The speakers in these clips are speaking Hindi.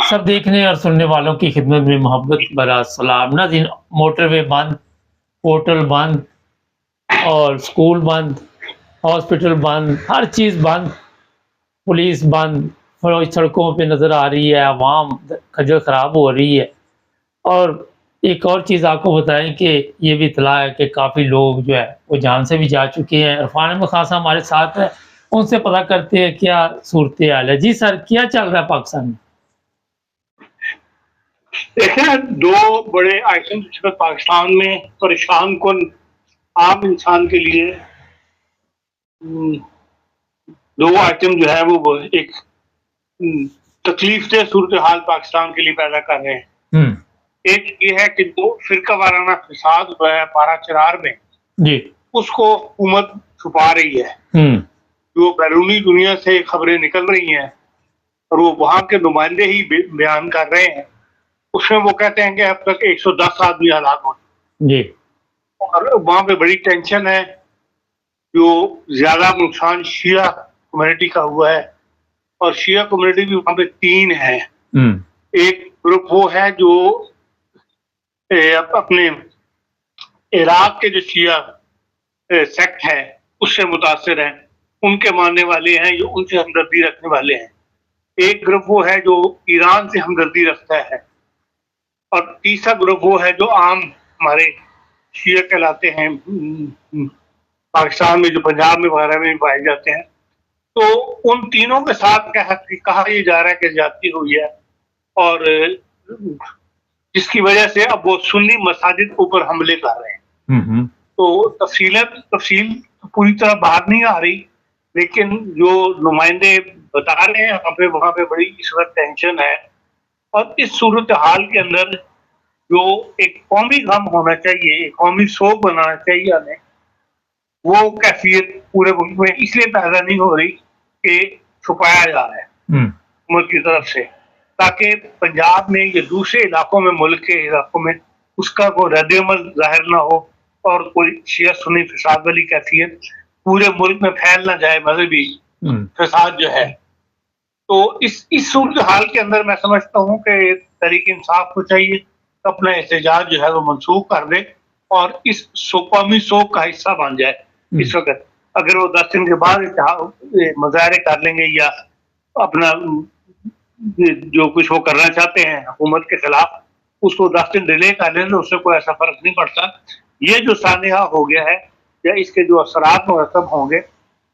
सब देखने और सुनने वालों की खिदमत में मोहब्बत भरा सलाम। नाज़रीन, मोटरवे बंद, होटल बंद और स्कूल बंद, हॉस्पिटल बंद, हर चीज़ बंद, पुलिस बंद, फ़ौज सड़कों पे नज़र आ रही है, अवाम खज्जल ख़राब हो रही है। और एक और चीज़ आपको बताएँ कि ये भी इत्तला है कि काफ़ी लोग जो है वो जान से भी जा चुके हैं। इरफ़ान अहमद खान साहब हमारे साथ हैं, उनसे पता करते हैं क्या सूरत-ए-हाल है। जी सर, क्या चल रहा है पाकिस्तान में? देखिए, 2 बड़े आइटम इस वक़्त पाकिस्तान में परेशान कुन आम इंसान के लिए 2 आइटम जो है वो एक तकलीफ़देह सूरत-ए-हाल पाकिस्तान के लिए पैदा कर रहे हैं। हुँ। एक ये है कि जो फ़िरक़ावाराना फ़साद हुआ है बाराचरार में, जी। उसको हुकूमत छुपा रही है। हुँ। जो बैरूनी दुनिया से खबरें निकल रही हैं और वो वहाँ के नुमाइंदे ही बयान कर रहे हैं, उसमें वो कहते हैं कि अब तक 110 आदमी हलाक हो जी। और वहाँ पे बड़ी टेंशन है, जो ज़्यादा नुकसान शिया कम्युनिटी का हुआ है और शिया कम्युनिटी भी वहाँ पे 3 है। हुँ। एक ग्रुप वो है जो अपने इराक के जो शिया सेक्ट है, उससे मुतासिर हैं, उनके मानने वाले हैं, जो उनसे हमदर्दी रखने वाले हैं। एक ग्रुप वो है जो ईरान से हमदर्दी रखता है और तीसरा ग्रुप वो है जो आम हमारे शिया कहलाते हैं, पाकिस्तान में जो पंजाब में वगैरह में पाए जाते हैं। तो उन तीनों के साथ कहा ये जा रहा है कि ज़्यादती हुई है और जिसकी वजह से अब वो सुन्नी मसाजिद के ऊपर हमले कर रहे हैं। हुँ, हुँ। तो तफ़सील पूरी तरह बाहर नहीं आ रही, लेकिन जो नुमाइंदे बता रहे हैं वहाँ पे बड़ी इस वक़्त टेंशन है और इस सूरत-हाल के अंदर जो एक कौमी गम होना चाहिए, एक कौमी शोक बनाना चाहिए हमें, वो कैफ़ियत पूरे मुल्क में इसलिए पैदा नहीं हो रही कि छुपाया जा रहा है मुल्क की तरफ से, ताकि पंजाब में या दूसरे इलाकों में, मुल्क के इलाकों में उसका कोई रद्द-ए-अमल ज़ाहिर ना हो और कोई शिया-सुन्नी फ़साद वाली कैफ़ियत पूरे मुल्क में फैल ना जाए, मज़हबी फ़साद जो है। तो इस सूरत-हाल के अंदर मैं समझता हूँ कि तहरीक-ए-इंसाफ को चाहिए अपना एहतजाज जो है वो मनसूख कर दे और इस कौमी शोक का हिस्सा बन जाए। इस वक़्त अगर वो 10 दिन के बाद मुज़ाहरे कर लेंगे या अपना जो कुछ वो करना चाहते हैं हुकूमत के खिलाफ, उसको 10 दिन डिले कर लें तो उससे कोई ऐसा फ़र्क नहीं पड़ता। ये जो सानहा हो गया है या इसके जो असरात मुरतब होंगे,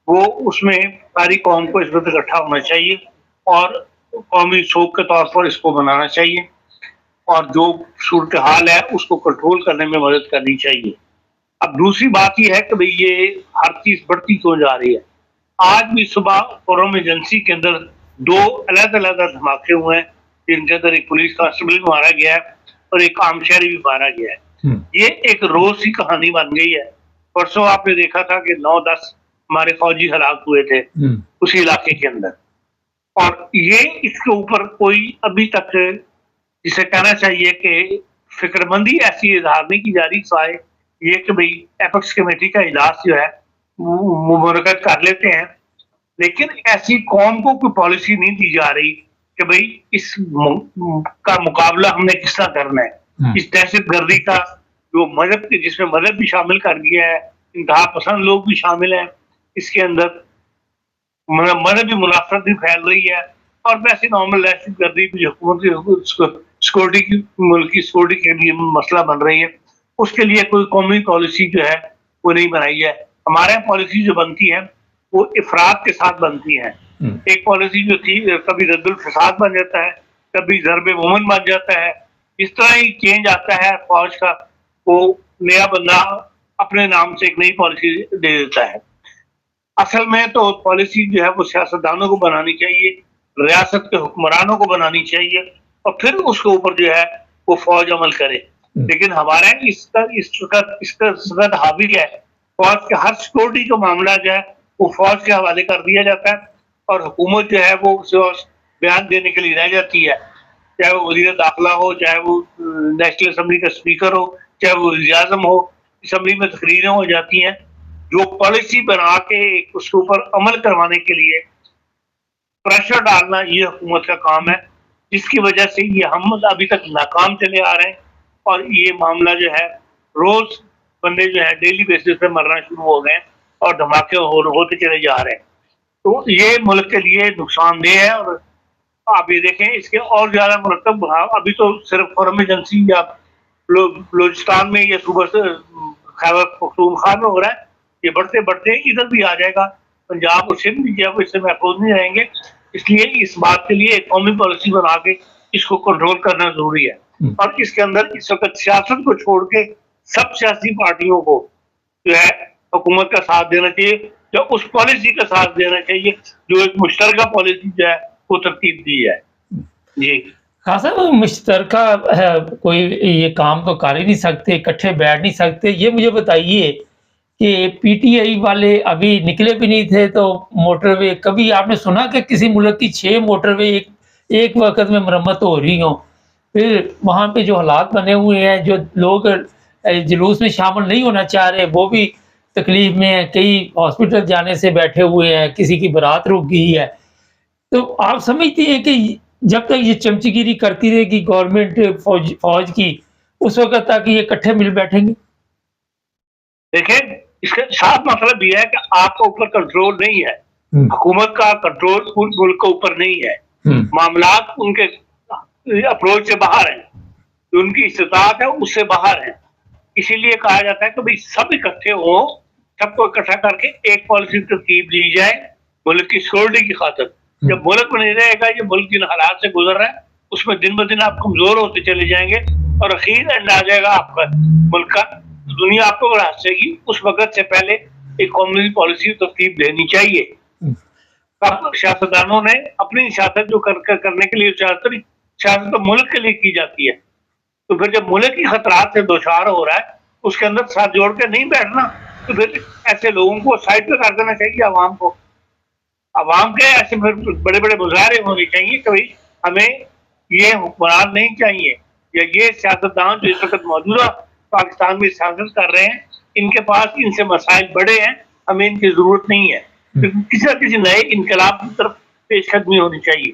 वो उसमें सारी कौम को इस वक़्त इकट्ठा होना चाहिए और कौमी शोक के तौर पर इसको मनाना चाहिए और जो सूरत-हाल है उसको कंट्रोल करने में मदद करनी चाहिए। अब दूसरी बात ये है कि भई ये हर चीज़ बढ़ती क्यों जा रही है? आज भी सुबह फोरम एजेंसी के अंदर 2 अलग-अलग धमाके हुए हैं, जिनके अंदर एक पुलिस कांस्टेबल भी मारा गया है और एक आम शहरी भी मारा गया है। ये एक रोज़ की कहानी बन गई है। परसों आपने देखा था कि 9-10 हमारे फौजी हलाक हुए थे उसी इलाके के अंदर और ये इसके ऊपर कोई अभी तक जिसे कहना चाहिए कि फ़िक्रमंदी ऐसी इज़हार नहीं की जा रही, सिवाय ये कि भई एपेक्स कमेटी का इजलास जो है वो मुनक़्क़द कर लेते हैं, लेकिन ऐसी कौम को कोई पॉलिसी नहीं दी जा रही कि भई इस का मुकाबला हमने किस तरह करना है। इस दहशतगर्दी का जो मज़हब के जिसमें मज़हब भी शामिल कर दिया है, इंतहा पसंद लोग भी शामिल हैं इसके अंदर, मज़हबी मुनाफ़रत भी फैल रही है और वैसे नॉर्मल दहशतगर्दी भी हुकूमत की सिक्योरिटी की मुल्क की सिक्योरिटी के लिए मसला बन रही है। उसके लिए कोई कौमी पॉलिसी जो है वो नहीं बनाई है। हमारे यहाँ पॉलिसी जो बनती है वो इफ़रात के साथ बनती है। एक पॉलिसी जो थी कभी रद्दुल फ़साद बन जाता है, कभी ज़र्ब-ए-वुमन बन जाता है। इस तरह ही चेंज आता है फ़ौज का, वो नया बंदा अपने नाम से एक नई पॉलिसी दे देता है। असल में तो पॉलिसी जो है वो सियासतदानों को बनानी चाहिए, रियासत के हुक्मरानों को बनानी चाहिए और फिर उसके ऊपर जो है वो फ़ौज अमल करे। लेकिन हमारे इसका सदद हावी है, फ़ौज के हर सिक्योरिटी का मामला जो है वो फ़ौज के हवाले कर दिया जाता है और हुकूमत जो है वो बयान देने के लिए रह जाती है। चाहे वो वज़ीर दाखिला हो, चाहे वो नेशनल असेंबली का स्पीकर हो, चाहे वो वज़ीर-ए-आज़म हो, असेंबली में तकरीरें हो जाती हैं। जो पॉलिसी बना के उसके ऊपर अमल करवाने के लिए प्रेशर डालना ये हुकूमत का काम है जिसकी वजह से ये हम अभी तक नाकाम चले आ रहे हैं। और ये मामला जो है, रोज बंदे जो है डेली बेसिस पे मरना शुरू हो गए हैं और धमाके होते चले जा रहे हैं। तो ये मुल्क के लिए नुकसानदेह है। और आप ये देखें, इसके और ज्यादा मुरतब अभी तो सिर्फ फॉरम एजेंसी या बलूचिस्तान में या सूबा से खैबर पख्तूनख्वा में हो रहा है, ये बढ़ते बढ़ते इधर भी आ जाएगा। पंजाब और सिंध जब इससे महफूज नहीं रहेंगे, इसलिए इस बात के लिए एक कौमी पॉलिसी बना के इसको कंट्रोल करना जरूरी है। और इसके अंदर इस वक्त सियासत को छोड़ के सब सियासी पार्टियों को जो है हुकूमत का साथ देना चाहिए, या उस पॉलिसी का साथ देना चाहिए जो एक मुश्तरका पॉलिसी जो है वो तरतीब दी है। जी हाँ साहब, मुश्तरका है, कोई ये काम तो कर ही नहीं सकते, इकट्ठे बैठ नहीं सकते। ये मुझे बताइए कि पीटीआई वाले अभी निकले भी नहीं थे, तो मोटरवे कभी आपने सुना कि किसी मुल्क की 6 मोटरवे एक वक्त में मरम्मत हो रही हो? फिर वहाँ पे जो हालात बने हुए हैं, जो लोग जुलूस में शामिल नहीं होना चाह रहे वो भी तकलीफ में है, कई हॉस्पिटल जाने से बैठे हुए हैं, किसी की बारात रुक गई है। तो आप समझते हैं कि जब तक ये चमचगिरी करती रहेगी गवर्नमेंट फौज की, उस वक्त तक ये इकट्ठे मिल बैठेंगे? देखें, इसका साफ मतलब यह है कि आपका ऊपर कंट्रोल नहीं है, हुकूमत का कंट्रोल मुल्क के ऊपर नहीं है, मामलात उनके अप्रोच से बाहर हैं, जो उनकी इस्तात है उससे बाहर है। इसीलिए कहा जाता है कि भाई सब इकट्ठे हो, सबको इकट्ठा करके एक पॉलिसी तरतीब दी जाए मुल्क की सिक्योरिटी की खातिर। जब मुल्क में नहीं रहेगा, ये मुल्क जिन हालात से गुजर रहा है उसमें दिन ब दिन आप कमजोर होते चले जाएंगे और अखीर एंड आ जाएगा आपका मुल्क का, दुनिया आपको हंसेगी। उस वक्त से पहले एक कौमी पॉलिसी तरतीब देनी चाहिए। सियासतदानों ने अपनी सियासत जो करने के लिए सियासत तो मुल्क के लिए की जाती है, तो फिर जब मुल्क की खतरात से दोचार हो रहा है उसके अंदर साथ जोड़ के नहीं बैठना, तो फिर ऐसे लोगों को साइड पे कर देना चाहिए। आवाम को, आवाम के ऐसे फिर बड़े बड़े मुजाहरे होने चाहिए कि भाई हमें ये हुक्मरान नहीं चाहिए, या ये सियासतदान जो इस वक्त मौजूदा पाकिस्तान में सियासत कर रहे हैं, इनके पास इनसे मसाइल बड़े हैं, हमें इनकी जरूरत नहीं है। तो किसी न किसी नए इनकलाब की तरफ पेशकदमी होनी चाहिए।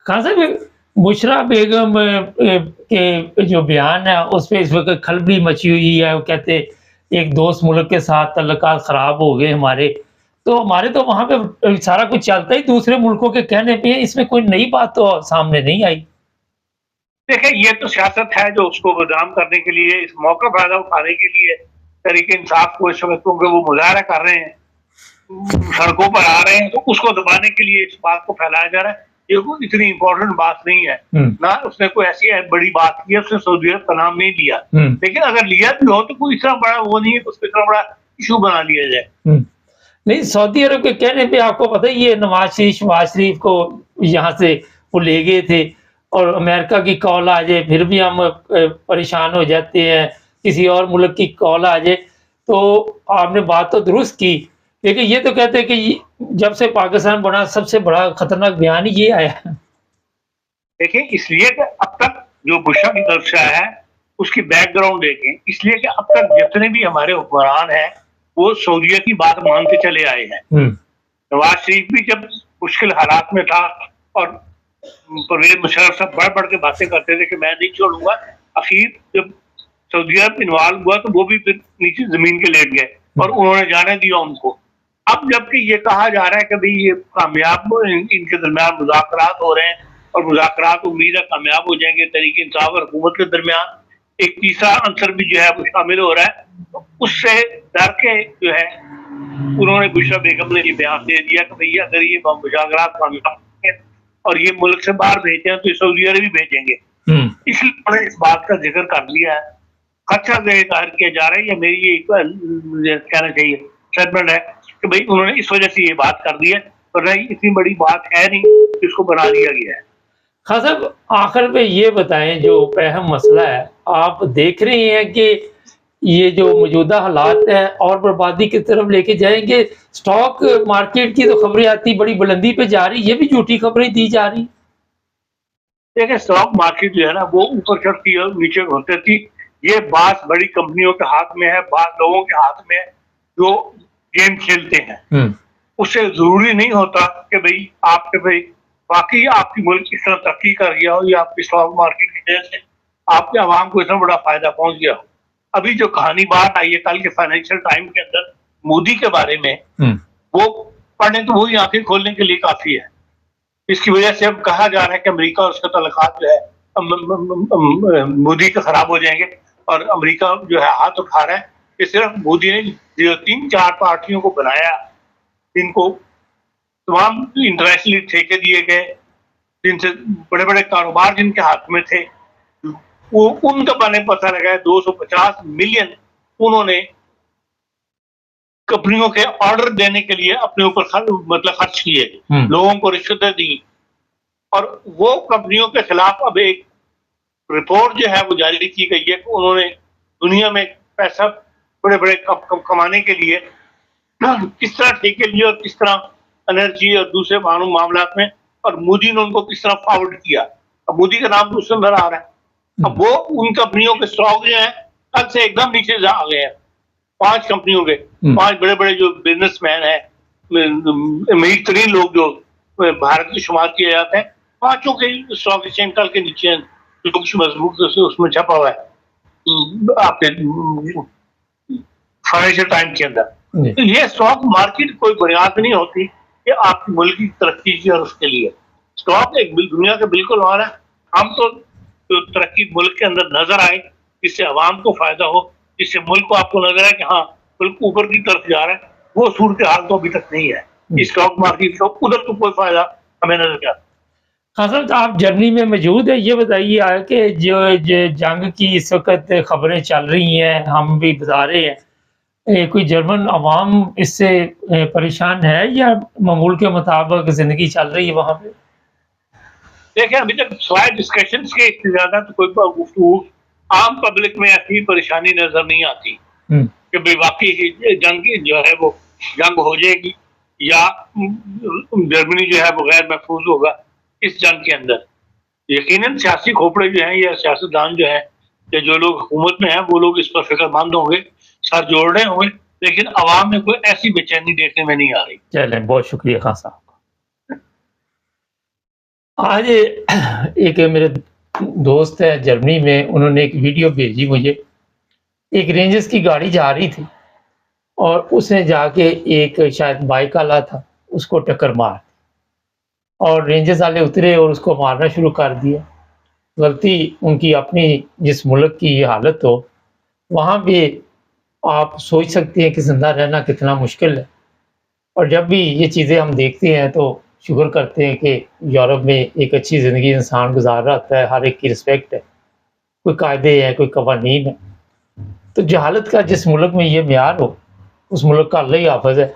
खान साहब, बुशरा बेगम के जो बयान है उस पर इस वक्त खलबली मची हुई है। वो कहते एक दोस्त मुल्क के साथ तल्लुकात ख़राब हो गए हमारे, तो हमारे तो वहाँ पे सारा कुछ चलता ही दूसरे मुल्कों के कहने पे, इसमें कोई नई बात तो सामने नहीं आई। देखिए, ये तो सियासत है जो उसको बदनाम करने के लिए, इस मौका फायदा उठाने के लिए तरीके इंसाफ को इस वक्त क्योंकि वो मुजाहरा कर रहे हैं, सड़कों पर आ रहे हैं, तो उसको दबाने के लिए इस बात को फैलाया जा रहा है। ये कोई इतनी इंपॉर्टेंट बात नहीं है ना, उसने कोई ऐसी बड़ी बात की है, उसने सऊदी अरब का नाम नहीं लिया। लेकिन अगर लिया भी हो तो कोई इतना बड़ा वो नहीं है, उसको इतना बड़ा इशू बना लिया जाए। नहीं, सऊदी अरब के कहने पे आपको पता ही है, नवाज शरीफ को यहाँ से वो ले गए थे, और अमेरिका की कॉल आ जाए फिर भी हम परेशान हो जाते हैं, किसी और मुल्क की कॉल आ जाए। तो आपने बात तो दुरुस्त की, लेकिन ये तो कहते हैं कि जब से पाकिस्तान बना सबसे बड़ा खतरनाक बयान ये आया। देखिए, इसलिए कि अब तक जो बुशरा की तरफ से आया है उसकी बैकग्राउंड देखें, इसलिए कि अब तक जितने भी हमारे हुक्मरान हैं वो सऊदीया की बात मानते चले आए हैं। नवाज शरीफ भी जब मुश्किल हालात में था और परवेज मुशर्रफ सब बढ़ के बातें करते थे कि मैं नहीं छोड़ूंगा, आखिर जब सऊदी अरब इन्वॉल्व हुआ तो वो भी फिर नीचे जमीन के लेट गए और उन्होंने जाने दिया उनको। अब जबकि ये कहा जा रहा है कि भाई ये कामयाब, इनके दरमियान मुज़ाकरात हो रहे हैं और मुज़ाकरात उम्मीद है कामयाब हो जाएंगे, तरीके इंसाफ और हुकूमत के दरमियान एक तीसरा आंसर भी जो है वो शामिल हो रहा है, तो उससे डर के जो है उन्होंने बुशरा बेगम ने ये बयान दे दिया कि भैया अगर ये मुज़ाकरात कामयाब और ये मुल्क से बाहर भेजते हैं तो सऊदी अरब भी भेजेंगे। इसलिए उन्होंने इस बात का जिक्र कर लिया है, खदशा जाहिर किया जा रहा है, या मेरी ये कहना चाहिए स्टेटमेंट है कि भाई उन्होंने इस वजह से ये बात कर दी है, वरना इतनी बड़ी बात है नहीं, इसको बना दिया गया है। खान साहब, आखिर में ये बताएं, जो अहम मसला है, आप देख रहे हैं कि ये जो मौजूदा हालात है और बर्बादी की तरफ लेके जाएंगे। स्टॉक मार्केट की तो खबरें आती बड़ी बुलंदी पे जा रही, ये भी झूठी खबरें दी जा रही। देखिए, स्टॉक मार्केट जो है ना वो ऊपर चढ़ती है नीचे होती थी, ये बात बड़ी कंपनियों के हाथ में है, बात लोगों के हाथ में है जो गेम खेलते हैं। उससे जरूरी नहीं होता कि भाई आपके भाई वाकई आपकी मुल्क किस तरह तरक्की कर गया हो या आपकी स्टॉक मार्केट की वजह से आपके आवाम को इतना बड़ा फायदा पहुंच गया हो। अभी जो कहानी बात आई है कल के फाइनेंशियल टाइम के अंदर मोदी के बारे में, वो पढ़ने तो वही आंखें खोलने के लिए काफी है। इसकी वजह से अब कहा जा रहा है कि अमेरिका और उसके ताल्लुकात जो है मोदी के खराब हो जाएंगे और अमेरिका जो है हाथ उठा रहा है कि सिर्फ मोदी ने जो 3-4 पार्टियों को बनाया, जिनको तमाम इंटरनेशनली ठेके दिए गए, जिनसे बड़े बड़े कारोबार जिनके हाथ में थे, वो उनका मैंने पता लगा 250 मिलियन उन्होंने कंपनियों के ऑर्डर देने के लिए अपने ऊपर खर्च किए, लोगों को रिश्वतें दी। और वो कंपनियों के खिलाफ अब एक रिपोर्ट जो है वो जारी की गई है कि उन्होंने दुनिया में पैसा बड़े बड़े कमाने के लिए किस तरह ठेके लिए और किस तरह एनर्जी और दूसरे मामला में, और मोदी ने उनको किस तरह फॉरवर्ड किया। अब मोदी का नाम तो उसमें अंदर आ रहा है। अब वो उन कंपनियों के स्टॉक जो है कल से एकदम नीचे आ गए हैं। 5 कंपनियों के 5 बड़े बड़े जो बिजनेसमैन है, अमीर तरीन लोग जो भारत के शुमार किए जाते हैं, 5 के स्टॉक एक्सचेंज कल के नीचे मजबूत उसमें छपा हुआ है आपके फाइनेंशियल टाइम के अंदर। तो ये स्टॉक मार्केट कोई बुनियाद नहीं होती कि आपकी मुल्क की तरक्की की, और उसके लिए स्टॉक एक दुनिया के बिल्कुल और है। हम तो तरक्की मुल्क के अंदर नजर आए जिससे आवाम को फायदा हो, जिससे मुल्क को आपको नजर आए कि हाँ मुल्क ऊपर की तरफ जा रहा है, वो सूरत हाल तो अभी तक नहीं है। स्टॉक मार्केट का उधर तो कोई फायदा हमें नजर आता। हाँ साहब, आप जर्मनी में मौजूद है, ये बताइए कि जो जंग की इस वक्त खबरें चल रही हैं, हम भी बता रहे हैं, कोई जर्मन अवाम इससे परेशान है या मामूल के मुताबिक जिंदगी चल रही है वहाँ पे? देखिए अभी तक सिवाय डिस्कशंस के इससे ज्यादा तो कोई गुफ्तगू आम पब्लिक में ऐसी परेशानी नजर नहीं आती कि भाई वाकई जंग जो है वो जंग हो जाएगी या जर्मनी जो है वो गैर महफूज होगा इस जंग के अंदर। यकीनन सियासी खोपड़े जो हैं या सियासतदान जो है या जो लोग हुकूमत में हैं वो लोग इस पर फिक्रमंद होंगे, सर जोड़ रहे होंगे, लेकिन अवाम में कोई ऐसी बेचैनी देखने में नहीं आ रही। चले, बहुत शुक्रिया खान साहब। आज एक मेरे दोस्त है जर्मनी में, उन्होंने एक वीडियो भेजी मुझे। एक रेंजर्स की गाड़ी जा रही थी और उसने जाके एक शायद बाइक वाला था उसको टक्कर मार, और रेंजर्स वाले उतरे और उसको मारना शुरू कर दिया। गलती उनकी अपनी, जिस मुल्क की ये हालत हो वहाँ भी आप सोच सकते हैं कि ज़िंदा रहना कितना मुश्किल है। और जब भी ये चीज़ें हम देखते हैं तो शुक्र करते हैं कि यूरोप में एक अच्छी ज़िंदगी इंसान गुजार रहा होता है, हर एक की रिस्पेक्ट है, कोई कायदे हैं, कोई कवानीन है। तो जहालत का जिस मुल्क में ये म्यार हो उस मुल्क का अल्लाह ही हाफ़िज़ है।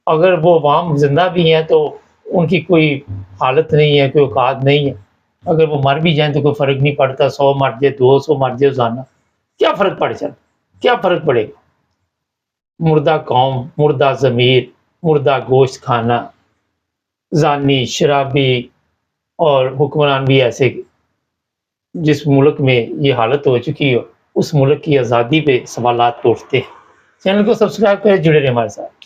अगर वो अवाम ज़िंदा भी हैं तो उनकी कोई हालत नहीं है, कोई औकात नहीं है। अगर वो मर भी जाएँ तो कोई फ़र्क नहीं पड़ता, 100 मर जाए, 200 मर जाए रोज़ाना, क्या फ़र्क पड़ जाता, क्या फ़र्क पड़ेगा। मुर्दा कौम, मुर्दा ज़मीर, मुर्दा गोश्त खाना, ज़ानी, शराबी और हुक्मरान भी ऐसे। जिस मुल्क में ये हालत हो चुकी हो उस मुल्क की आज़ादी पे सवालात उठते हैं। चैनल को सब्सक्राइब करें, जुड़े रहें हमारे साथ।